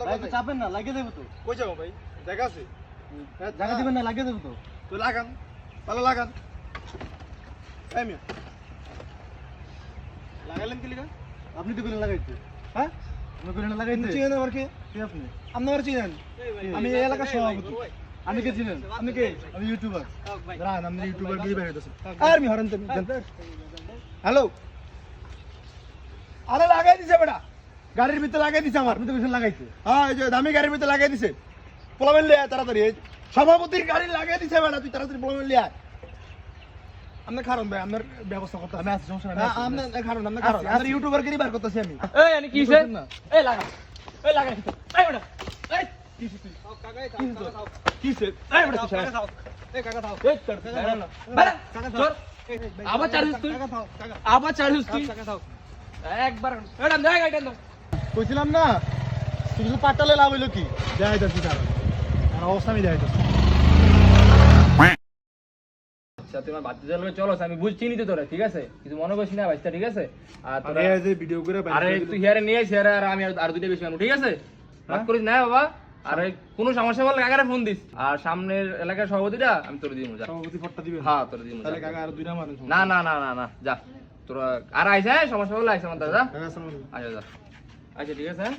ভাই তো চাপেন না, লাগিয়ে দেবো তো। কই যাবো ভাই? জায়গা আছে? জায়গা দিবেন না, লাগিয়ে দেবো তো। তো লাগান, তাহলে লাগান। এই মিয়া, লাগাইলেন কি লিগা? আপনি তো বলেন লাগাইতে। হ্যাঁ? আপনি বলেন লাগাইতে। চিনেন আমার কে? কে আপনি? আপনি আমার চিনেন? আমি এই এলাকার সভাপতি। আপনি কে চিনেন? আপনি কে? আমি ইউটিউবার। রান, আপনি ইউটিউবার দিয়ে বের হইতেছেন। আর মি হরেন তুমি জানতে। হ্যালো। আরে লাগাই দিছে বেটা। গাড়ির ভিতরে লাগাই দিছে আমার। আপনি তো বলেন লাগাইতে। হ্যাঁ, এই যে দামি গাড়ির ভিতরে লাগাই দিছে। পোলাবেন লিয়া তাড়াতাড়ি। এই সভাপতির গাড়ি লাগাই দিছে বেটা, তুই তাড়াতাড়ি পোলাবেন লিয়া। আপনি খারণ ভাই, আপনার ব্যবস্থা করতে আমি আছি, সমস্যা নাই। না, আপনি খারণ, আপনি খারণ। আপনার ইউটিউবার গিরি বার করতেছি আমি। এই আনি কিছে এই লাগা এই লাগা এই বেটা এই কিছে? কিছে এই বেটা তুই কাকা থাও। এই কাকা থাও। এই চল বেটা চল আবার চার্জ তুই আবার চার্জ তুই কাকা থাও। একবার এটা দেখ গাইটা দাও কইছিলাম না, শুধু পাটালে লাভ হইলো কি? দেখাই যাচ্ছি তার। আর অবস্থা আমি দেখাই যাচ্ছি। আচ্ছা তোমার বাচ্চা চলবে চলো আমি বুঝছি নিতে তোরা ঠিক আছে কিছু মনে করিস না বাচ্চা ঠিক আছে আর তোরা এই যে ভিডিও করে আরে তুই হিয়ারে নিয়ে আইস হিয়ারে আর আমি আর দুইটা বেশি আনবো ঠিক আছে রাগ করিস না বাবা আরে কোনো সমস্যা হলে কাকারে ফোন দিস আর সামনের এলাকার সভাপতিটা আমি তোর দিয়ে যা সভাপতি ফটটা দিবেন। হ্যাঁ তোর দিয়ে তাহলে কাকা আর দুইটা মারেন। না না না না না যা তোরা আর আইস হ্যাঁ সমস্যা হলে আইস আমার দাদা কাকা আসসালামু আলাইকুম। আচ্ছা যা আচ্ছা ঠিক আছে হ্যাঁ